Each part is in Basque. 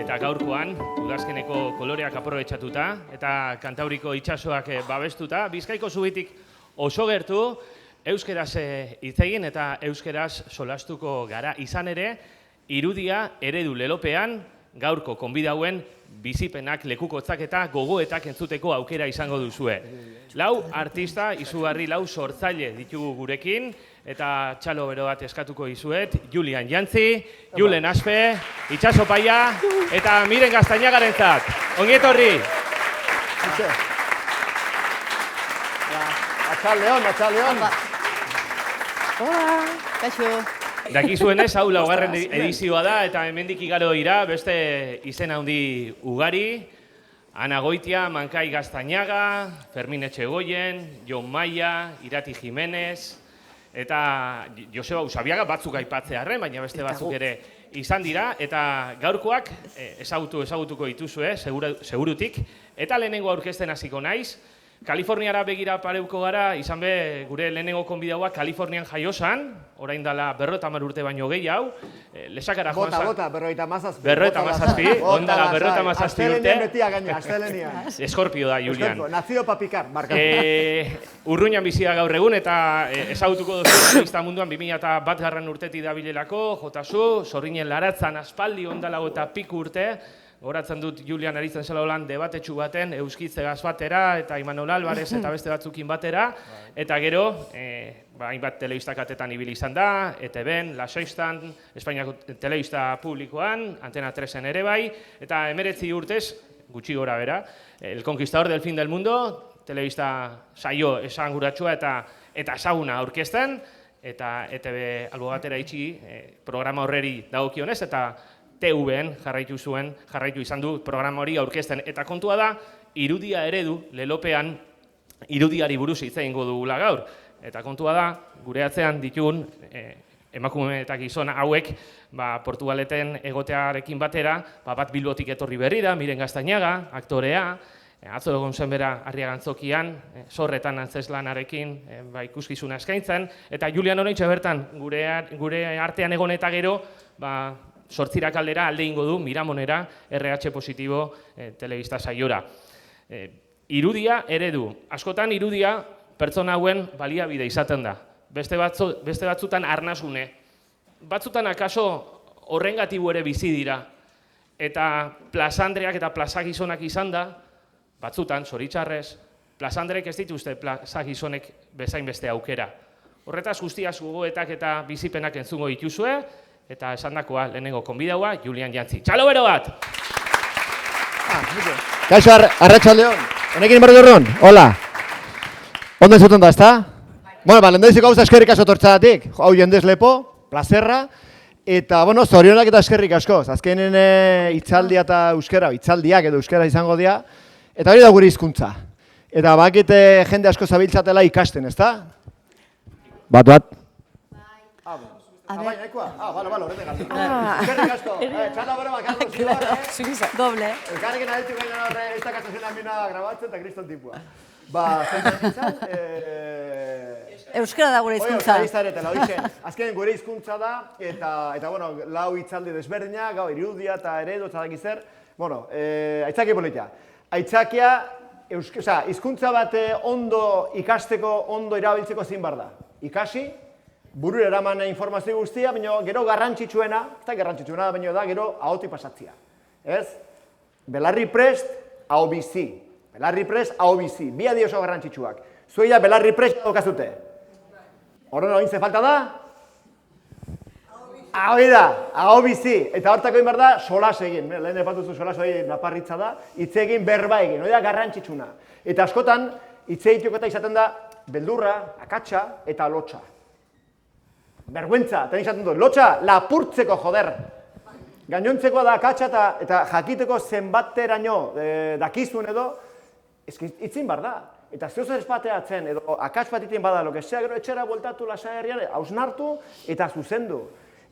Eta gaurkoan, udazkeneko koloreak aprobetxatuta eta Kantauriko itsasoak babestuta, Bizkaiko zubitik oso gertu, euskeraz hitz egin eta euskeraz solastuko gara. Izan ere, irudia eredu lelopean, gaurko konbidauen bizipenak, lekukotzak eta gogoetak entzuteko aukera izango duzue. Lau artista, izugarri lau sortzaile ditugu gurekin, eta txalo bero bat eskatuko dizuet, Julian Jantzi, Julen Aspe, Itxaso Paia, eta Miren Gaztainagarentzat. Ongi etorri! Atxaldeon. Hola, kaixo. Dakizuenez, hau laugarren edizioa da, eta hemendik igaro dira, beste izen handi ugari, Ana Goitia, Mankai Gaztainaga, Fermin Etxegoien, Jon Maia, Irati Jimenez, eta Joseba Usabiaga batzuk aipatzearren, baina beste batzuk ere izan dira, eta gaurkoak ezagutuko dituzue, segurutik, eta lehenengo aurkezten hasiko naiz. Kaliforniara begira pareuko gara, izan be, gure lehenengo konbidaua Kalifornian jaiosan, orain dela 50 urte baino gehiago, lesakara joan zan. Bota, 57. 57, ondala 57 urte. Astelenian betia gaina, astelenian. Eskorpio da, Julian. Nazio papikar, marka. Urruñan bizia gaur egun, eta ezagutuko duzu artista munduan 2001 urtetik dabilelako, jotazu, Zorrinen Laratzan aspaldi ondalago eta piku urte, horatzen dut Julian aritzen zela holan debatetxu baten, Euskitzegaz batera, eta Imanol Alvarez eta beste batzukin batera, eta gero, hainbat telebistakatetan ibili izan da, ETB-n, La Sextan, Espainiako telebista publikoan, Antena 3-en ere bai, eta 19 urtez, gutxi gora bera, El Conquistador del Fin del Mundo, telebista saio esanguratsua eta ezaguna aurkezten, eta ETB albo batera itxi programa horreri dagokionez, eta TV-en jarraitu izan du programa hori aurkezten. Eta kontua da, irudia eredu, lelopean, irudiari buruz hitz egingo dugula gaur. Eta kontua da, gure atzean ditugun emakume eta gizon hauek, Portugaleten egotearekin batera, bat Bilbotik etorri berrira, Miren Gaztainaga, aktorea, atzo egon zen bera Arriagantzokian, Zorretan antzeslanarekin ikuskizuna eskaintzen, eta Julian oraintxe bertan gure artean egon eta gero, Zortzirak aldera alde ingo du Miramonera RH positibo telebista saiora. Irudia eredu. Askotan irudia pertsona hauen baliabide izaten da. Beste batzutan arnasune. Batzutan akaso horrengatibo ere bizi dira. Eta plazandreak eta plazagizonak izan da, batzutan, zoritxarrez, plazandrek ez dituzte plazagizonek bezain beste aukera. Horretaz guztiaz gogoetak eta bizipenak entzungo dituzue, eta esandakoa lehenengo konbidaua, Julian Jantzi. Txalo bero bat! Kaixo, arratsaldeon. Honekin inberdurron? Hola. Ondo entzuten da, ezta? Bueno, lehendabiziko gauza eskerrik asko tortzadatik. Hau jendez lepo, plazerra. Eta, zorionak eta eskerrik asko. Azkenen hitzaldia eta euskera, hitzaldiak edo euskera izango dira. Eta hori da gure hizkuntza. Eta bakite jende asko zabiltzatela ikasten, ezta? Bat. Bai, nahikoa? Horrete gatu. Eskerrik asko. Txala bero bakalko zidor, Doble. Elkarrekin aditu gaina horre, ez dakatu zen amina grabatzen eta kriston tipua. Zentzen izan, Euskara da gure hizkuntza. Azken gure hizkuntza da, eta lau hitzaldi desberdinak, irudia eta eredu, eta dakiz zer. Aitzaki politia. Aitzakia, hizkuntza bat ondo ikasteko, ondo erabiltzeko zin bar da. Ikasi, burura eraman informazio guztia, baina gero garrantzitsuena, ez da garrantzitsuena, baina da gero ahotik pasatzea. Ez? Belarri prest, aho bizi. Belarri prest, aho bizi. Bi adi oso garrantzitsuak. Zueia belarri prest daukazute. Horren hori ze falta da? Aho bizi. Eta hortako egin behar da, solas egin. Lehen epatuzu solas hori naparritza da, hitz egin, berba egin. Hori da garrantzitsuna. Eta askotan, hitz egiteko eta izaten da, beldurra, akatsa eta lotxa. Bergüentza, eta izaten du, lotxa, lapurtzeko joder. Gainontzekoa da akatsa eta jakiteko zenbateraino dakizun edo, itzin bar da. Eta zeuzer espateatzen edo akats bat iten bada, lokesea gero etxera bueltatu lasa herrian, hausnartu eta zuzendu.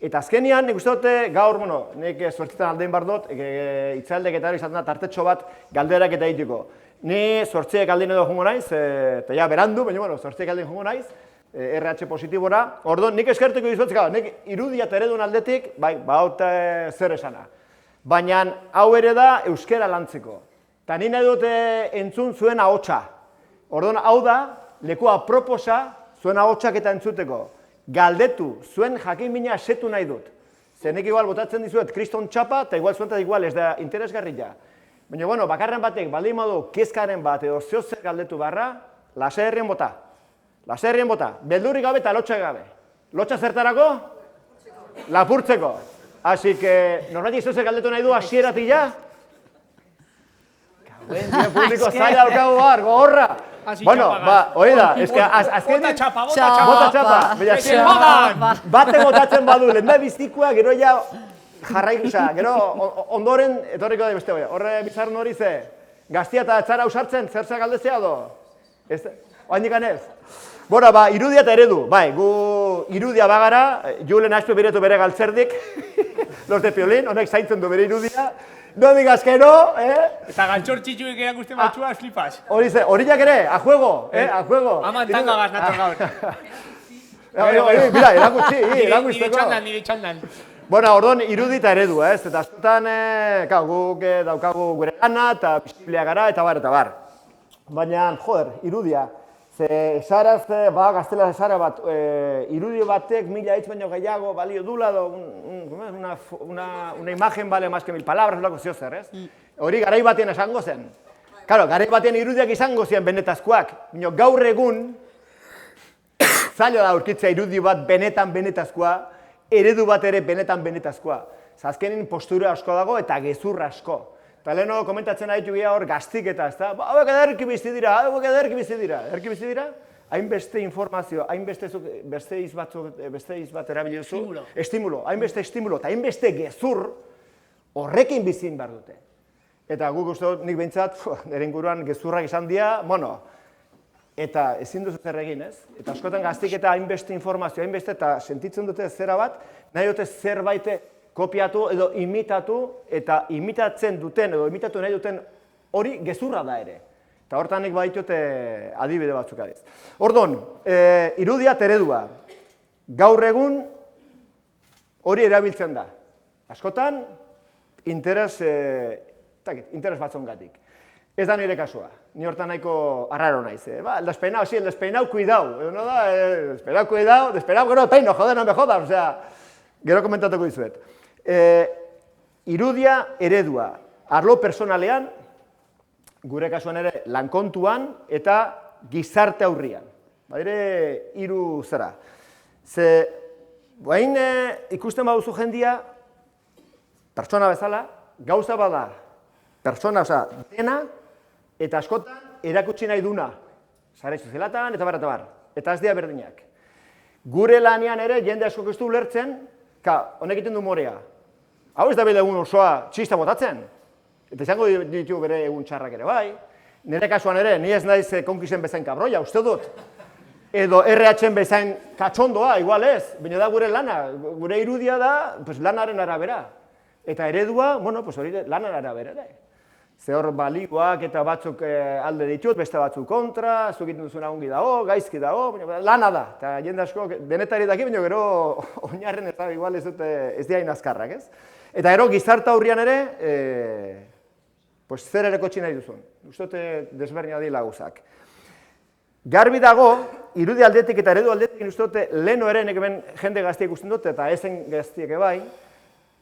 Eta azkenian, nik uste dute gaur, nik zortzitan aldein bar dut, itzaldek eta izaten da tartetxo bat galderak eta egiteko. Ni zortziek aldein edo jongo naiz, eta ja berandu, baina zortziek aldein jongo naiz, RH positibora. Orduan, nik eskertuko dizuetzik, nik irudia eta eredun aldetik, bai, zer esana. Baina hau ere da euskera lantzeko. Eta ni nahi dut entzun zuen ahotsa. Orduan, hau da, leku aproposa zuen ahotsak eta entzuteko. Galdetu, zuen jakin-mina setu nahi dut. Zenek igual botatzen dizuet kriston txapa, eta igual zuentat igual ez da interesgarria. Baina, bueno, bakarren batek, baldin modu, kezkaren bat edo zeozer galdetu barra, laserrien bota. Laserrien bota, beldurrik gabe eta lotxak gabe. Lotxa zertarako? Lapurtzeko. Así que, norbait zeozer galdetu nahi du hasieratik ja? Kauen, publiko zaila daukagu bar, gogorra. Bueno, hori da, eske azkenik... Bota txapa, Bota txapa. Bate botatzen badu, lehen da biztikoa, gero ja jarraik, gero ondoren etorriko da beste, horre bizarren hori ze, gaztia eta txara usartzen, zer galdezea do? Oaindik anez? Bora, irudia eta eredu, bai, gu irudia bagara, Julen Aspe biretu bere galtzerdik, los de Piolín, honek zaintzen du bere irudia, no digas que no, Eta gantxor txitxuek erakusten batxua, flipas. Horiak ere, a juego, a juego. Aman tanga gaz nator gaur. Mira, erakusteko. Nire txandan. Bueno, orduan, irudi eta eredu, ez? Eta askotan, guk daukagu gure gana, eta bisiblea gara, eta bar. Baina, joder, irudia. Ze esaraz, gaztela esara bat, irudi batek 1000 hitz baino gehiago balio dula, una imagen vale más que 1000 palabras, lako zio zer, ez? Hori garai batean esango zen. Claro, garai batean irudiak izango ziren benetazkoak, baina gaur egun, zaila da aurkitzea irudi bat benetazkoa, eredu bat ere benetazkoa. Azkenin postura asko dago eta gezur asko. Eta leheno komentatzen aditu gira hor gaztik eta ez da, hauek ederki bizi dira, Ederki bizi dira, hainbeste informazio, hainbeste hitz bat erabilizu. Estimulo. Hainbeste estimulo eta hainbeste gezur horrekin bizin behar dute. Eta guk uste dut nik behintzat, nire inguruan gezurrak izan dira, eta ezin duzu zer egin, ez? Eta askotan gaztik eta hainbeste informazio, hainbeste eta sentitzen dute zera bat, nahi dute zerbait kopiatu edo imitatu, eta imitatzen duten edo imitatu nahi duten hori gezurra da ere. Eta hortan nik baditute adibide batzuk adiz. Orduan, irudia eredua. Gaur egun hori erabiltzen da. Askotan, interes batzongatik. Ez da nire kasua. Ni hortan nahiko arraro naiz. El despeinau, cuidao. No da, despeinau, cuidao, despeinau, gero peino, joder, no me jodas. Osea, gero komentatuko dizuet. Irudia eredua. Arlo personalean, gure kasuan ere lankontuan eta gizarte aurrian. Baire, hiru zera. Ze, guain ikusten baduzu jendia, pertsona bezala, gauza bada, pertsona, osea, dena, eta askotan erakutsi nahi duna. Sare sozialatan eta bar. Eta ez dira berdinak. Gure lanean ere, jende asko ez du ulertzen, honek egiten du morea. Hau ez da bide egun osoa txista botatzen. Eta izango ditu bere egun txarrak ere bai. Nire kasuan ere, ni ez naiz konkisen bezain kabroia, uste dut. Edo RH-en bezain katxondoa, igual ez. Baina da gure lana, gure irudia da lanaren arabera. Eta eredua, hori lanaren arabera ere. Ze hor balioak eta batzuk alde ditut, beste batzuk kontra, zuk egiten duzuna ongi dago, gaizki dago, lana da. Eta jende asko denetari daki, baina gero oinarren eta igual ez dute ez diain azkarrak, ez? Eta gero gizarte aurrian ere, zer ere kotxi nahi duzun. Uste dute desberdina dira gauzak. Garbi dago, irudi aldetik eta eredu aldetik, uste dute leheno ere nek hemen jende gaztiek ikusten dute eta ezen gaztiek bai,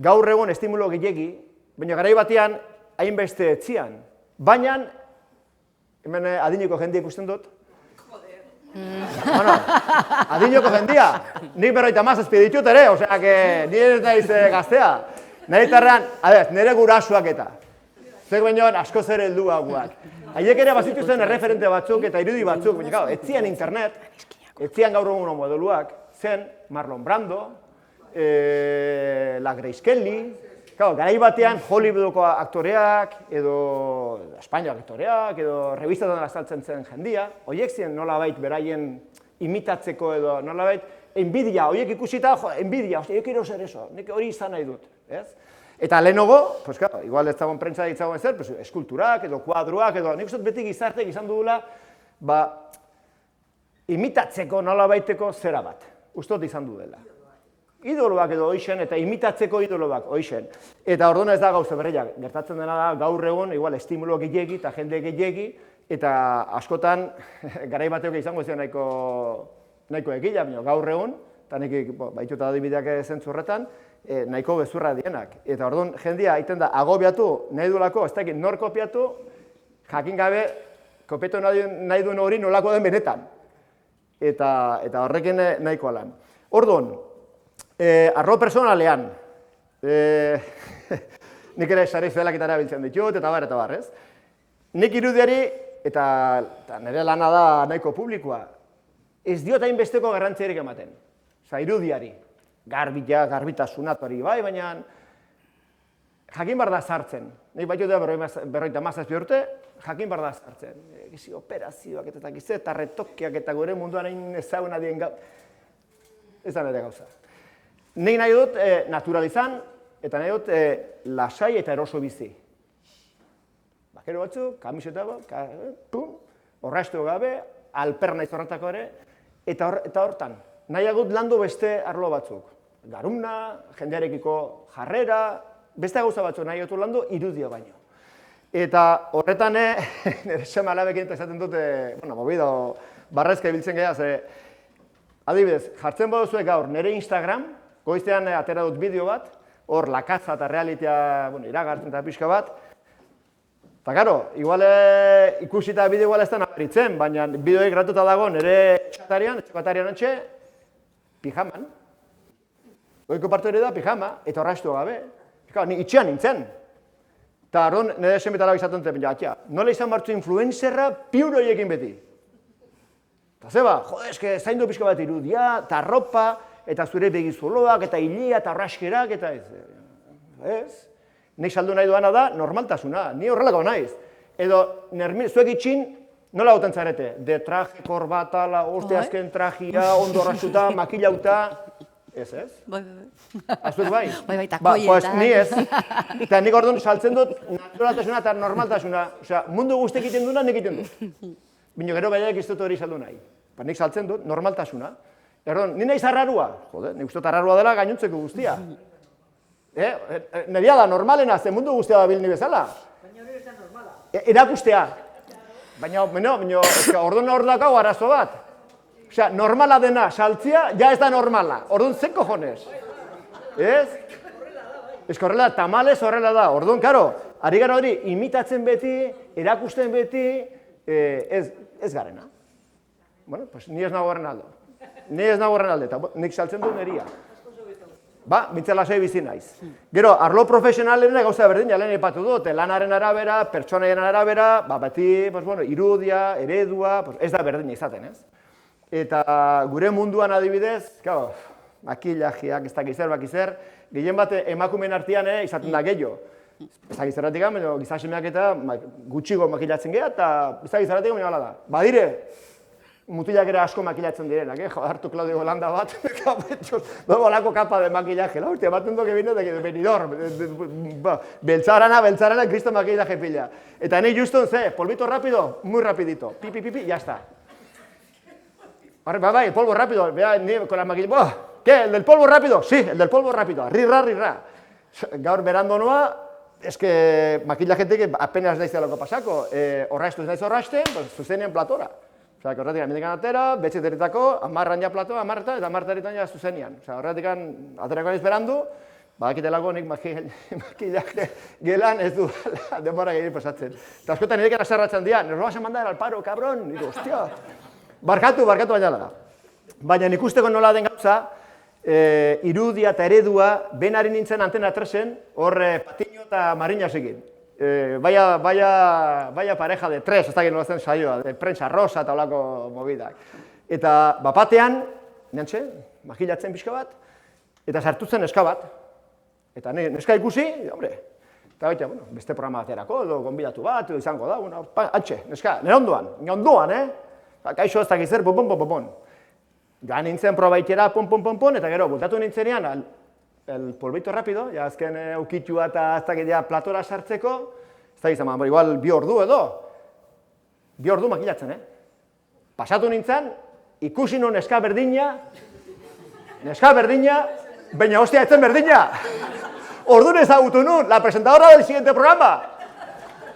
gaur egon estimulo gehiegi, baina garai batean hainbeste etzian. Baina, hemen adineko jendia ikusten dut. Adineko jendia. Nik 57 ditut ere, osea, nire ez naiz gaztea. Nire tarrean, nire gurasuak eta. Zer baino asko zer helduagoak. Haiek ere bazituzten erreferente batzuk eta irudi batzuk, baina etzian internet, etzian gaur egun modeluak, zen Marlon Brando, la Grace Kelly, garai batean Hollywoodeko aktoreak, edo Espainiako aktoreak, edo revistatan azaltzen zen jendia, horiek ziren nolabait beraien imitatzeko edo nolabait, enbidia, horiek ikusita, enbidia, jo quiero ser eso, nik hori izan nahi dut, ez? Eta lehenago, igual ez dagoen prentsa ditzagoen zer, eskulturak edo kuadroak edo, nik uste beti gizartek izan dugula, imitatzeko nolabaiteko zera bat, uste dut izan du dela. idoloak edo hoixen, eta imitatzeko idoloak hoixen. Eta orduan ez da gauza berriak, gertatzen dena da gaur egun, igual estimulo gehiegi eta jende gehiegi, eta askotan, garai bateok izango ziren nahiko egila, baina gaur egun, eta nik baituta adibideak zentzu horretan, nahiko gezurra dienak. Eta orduan jendea egiten da agobiatu nahi duelako, ez dakit nor kopiatu, jakin gabe kopiatu nahi duen hori nolako den benetan. Eta horrekin nahikoa lan. Orduan, arlo personalean, nik ere sare sozialaketara biltzen ditut, eta bar, ez? Nik irudiari, eta nire lana da nahiko publikoa, ez diot hainbesteko garrantziarik ematen. Osa, irudiari, garbitasuna bai, baina jakin bar da sartzen. Nik baitu da 57 urte, jakin bar da sartzen. Gizi operazioak eta retokiak eta gure munduan hain ezaguna dien gau. Ez da nire gauza. Nik nahi dut naturalizan, eta nahi dut lasai eta eroso bizi. Bakero batzuk, kamiseta bat, horraztu gabe, alper naiz horretako ere, eta hortan, nahiagut landu beste arlo batzuk. Garuna, jendearekiko jarrera, beste gauza batzuk nahi dut landu irudia baino. Eta horretan, nire sema alabekin esaten dute, mobido, barrezka ibiltzen geha, adibidez, jartzen baduzue gaur nire Instagram, goiztean atera dut bideo bat, hor lakatza eta realitea iragartzen eta pixka bat, eta gero, igual ikusita bideo igual ez da nabaritzen, baina bideoek gratuta dago nire etxekatarian antxe, pijaman. Goiko partu ere da pijama, eta horraztu gabe. Ni itxean nintzen. Eta arron, nire senbetara izaten zen, nola izan bartzu influencerra piuroiekin beti. Eta zeba, jode, eske zaindu pixka bat irudia, eta ropa, eta zure begizuloak, eta hilia, eta raskerak, eta ez. Nik saldu nahi duana da normaltasuna, ni horrelako naiz. Edo, zuek itxin, nola goten zarete? De traje, korbatala, oste azken trajia, ondo rastuta, makilauta, ez? Bai. Azuek bai? Bai, takoietan. Pues ni ez. Eta nik orduan saltzen dut naturaltasuna eta normaltasuna. Osea, mundu guztiek egiten duna, nik egiten dut. Bino gero baiak ez dut hori saldu nahi. Nik saltzen dut normaltasuna. Erdoan, ni nahi zarrarua. Jode, nik uste arrarua dela gainontzeko guztia. Neria da normalena, ze mundu guztia da bil ni bezala. Baina hori ez da normala. Erakustea. Baina, orduan hor dakago arazo bat. Osea, normala dena saltzia, ja ez da normala. Orduan, ze cojones? Ez? Ez horrela, tamales horrela da. Orduan, karo, ari gara hori imitatzen beti, erakusten beti, ez garena. Bueno, pues ni ez nago horren aldo. Ni ez nago horren alde, eta nik saltzen du neria. Ba, bintzen lasai bizi naiz. Gero, arlo profesionalen gauza berdina, lehen ipatu dut, lanaren arabera, pertsonaien arabera, beti, irudia, eredua, ez da berdina izaten, ez? Eta gure munduan adibidez, makillajeak, ez dakiz zer, gehien bat emakumeen artean izaten da gehiago. Ez dakiz zerratik gamen, gizasemeak eta gutxigo makillatzen geha, eta ez dakiz zerratik gamen da. Badire, mutilak ere asko makillatzen direnak, hartu Claudio Holanda bat, olako kapa de makillaje, la hostia, baten doke bine de venidor, beltzarana, kristo makillaje pila. Eta nahi juston, polvito rápido, muy rapidito, pipi, ya está. Bai, el polvo rápido, vea, con la maquillaje, ¿qué? ¿El del polvo rápido? Sí, el del polvo rápido, rirra. Gaur berando noa, es que makillajetik apenas naiz loko pasako, horraztu ez naiz horrazten, zuzenean platora. Osea, horretik amendikan atera, betxeteritako, 10 ja platoa, 10 eta 10 ja zuzenian. Osea, horretik aterako naiz berandu, badakitelako nik makillaje gelan ez du denbora gehiagin pasatzen. Eta askotan nirekin azarratzen dira, nos vas a mandar al paro, cabrón, digo, hostia. Barkatu baina da. Baina ikusteko nola den gauza, irudia eta eredua, benari nintzen antena 3-en, hor Patiño eta Mariñasekin. Vaya pareja de tres, ez da gero zen saioa, de prensa rosa eta olako movidak. Eta bapatean, nintxe, makillatzen pixka bat, eta sartutzen neska bat. Eta neska ikusi, hombre, eta baita, beste programa baterako, edo gonbidatu bat, edo izango da, antxe, neska, nire ondoan, kaixo ez dakiz zer, pon. Ja nintzen probaitera, pon, eta gero, bultatu nintzenean, el polvito rápido, ja azken eukitua eta ez dakitea platora sartzeko, ez dakiz ama, igual 2 ordu edo, 2 ordu makillatzen, Pasatu nintzen, ikusi non neska berdina, Baina, hostia, etzen berdina. Orduan ezagutu nun, la presentadora del siguiente programa.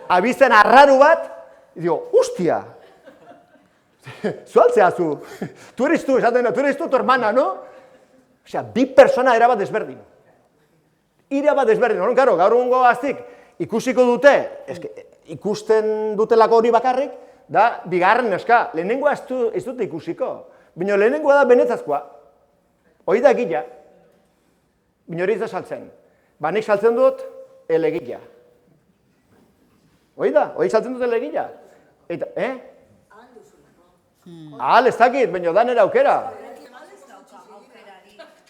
Abizten arraru bat, y digo, hostia. Zualtzea zu. Tu eres tu, esaten da, tu eres tu hermana, no? Osea, bi persona erabat desberdin. Erabat desberdin. Horren, karo, gaur egungo gaztik ikusiko dute, ikusten dutelako hori bakarrik, da bigarren neska. Lehenengoa ez dute ikusiko. Baina lehenengoa da benetzazkoa. Hori da egila. Baina hori ez da saltzen. Ba, nik saltzen dut elegila. Hori da, hori saltzen dut elegila. Eta, ahal ez dakit, baina da nera aukera.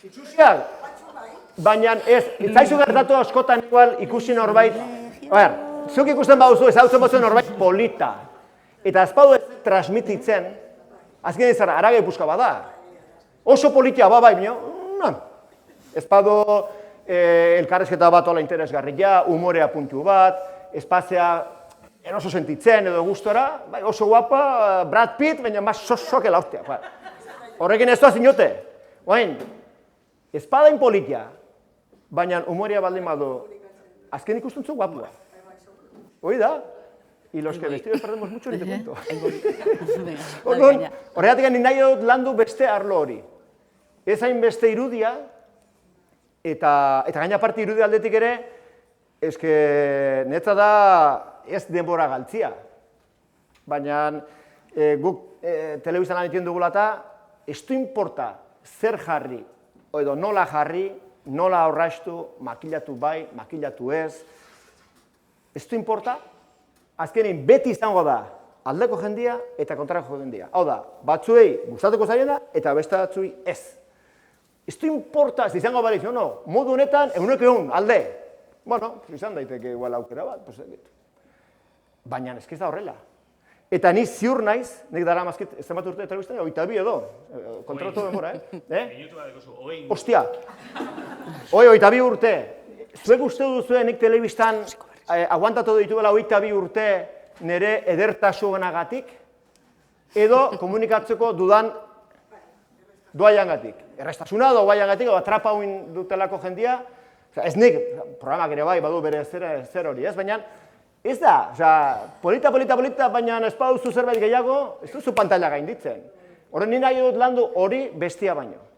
Itxusiak. Baina ez zaizu gertatu askotan igual ikusi norbait. Zuk ikusten baduzu ezagutzen baduzu norbait polita. Eta azpadu ez transmititzen, azken izan arage puska bada. Oso politia bai, baina, ezpadu elkarrezketa bat ola interesgarria, umorea puntu bat, espazia eroso sentitzen edo gustora, bai, oso guapa, Brad Pitt, baina mas sosokela hostia. Horrekin ez doaz inote. Oain, espadain politia, baina umorea baldin badu, azken ikustuntzu guapua. Hoi da? Y los que vestidos perdemos mucho, ni te cuento. Horregatik nahi dut landu beste arlo hori. Ez hain beste irudia, eta gaina parte irudia aldetik ere, netza da ez denbora galtzia. Baina guk telebizan lan egiten dugula eta, ez du importa zer jarri, edo nola jarri, nola aurrastu, makillatu bai, makillatu ez. Ez du importa, azkenein beti izango da aldeko jendia eta kontrako jendia. Hau da, batzuei gustatuko zaiena eta beste batzuei ez. Ez du importa, ez izango baliz, no, modu honetan, egun alde. Bueno, izan daiteke igual aukera bat, baina ez da horrela. Eta ni ziur naiz, nik dara mazkit, ez zenbat urte telebistan, 22 edo, kontratu demora, Minutu bat dekozu, 20. Ostia, 22 urte, zuek uste duzuen nik telebistan aguantatu dituela 22 urte nire edertasunagatik, edo komunikatzeko dudan doaiangatik. Errestasuna doaiangatik, edo atrapa huin dutelako jendia, ez nik, programak ere bai, badu bere zer hori, ez? Baina, ez da, polita, baina ez baduzu zerbait gehiago, ez duzu pantalla gainditzen. Horren ni nahi dut landu hori bestia baino.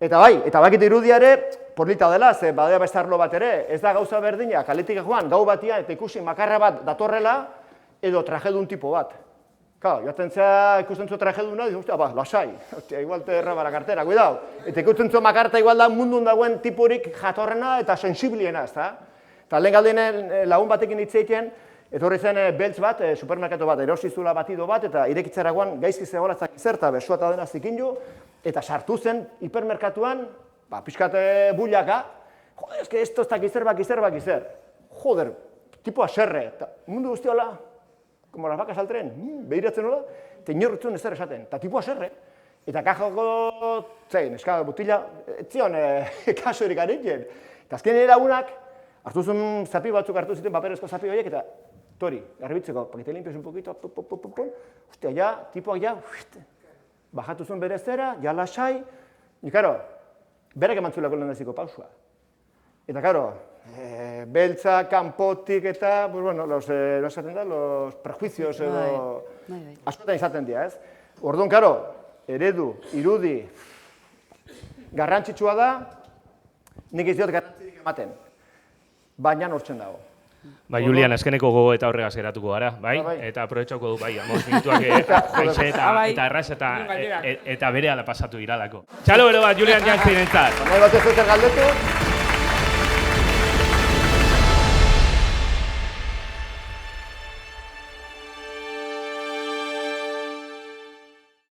Eta bai, eta bakit irudia ere, polita dela, ze badea beste arlo bat ere, ez da gauza berdina, kaletik joan, gau batian, eta ikusi makarra bat datorrela, edo trajedun tipo bat. Kau, joaten zea ikusten zu trajeduna, dizu, ba, lasai, igual te erraba la kartera, cuidao. Eta ikusten zu makarta igual da mundun dagoen tipurik jatorrena eta sensibliena, ez da? Eta lehen galdien lagun batekin hitz egiten, etorri zen beltz bat, supermerkatu bat, erosizula batido bat, eta irekitzeragoan gaizki zegoela zakizer, eta besua eta dena zikindu, eta sartu zen hipermerkatuan, pixkat bullaka, joder, eske esto ez dakizer. Joder, tipua serre, eta mundu guzti hola, como las vacas al tren, behiratzen hola, eta inorritzen ezer esaten, eta tipua serre. Eta kajoko, zein, eska butila, etzion, kasurik aritzen. Eta azken eragunak, hartu zuen zapi batzuk hartu ziten, paperezko zapi horiek, eta tori, garbitzeko, pakete limpios un poquito, hostia, ja, tipuak ja, bajatu zuen bere zera, ja lasai, y claro, berak emantzuleko lehendaziko pausua. Eta claro, beltza, kanpotik eta, pues bueno, los prejuicios edo, askotan izaten dira, ez? Orduan, claro, eredu, irudi, garrantzitsua da, nik ez diot garrantzirik ematen. Baina nortzen dago. Bai, Julian, azkeneko gogo eta horregaz geratuko gara, bai? Eta aprobetxauko du, bai, minutuak jaixe eta erraz eta berehala pasatu iralako. Txalo bero bat, Julian Jantzen entzat. Nahi bat ez dut galdetu.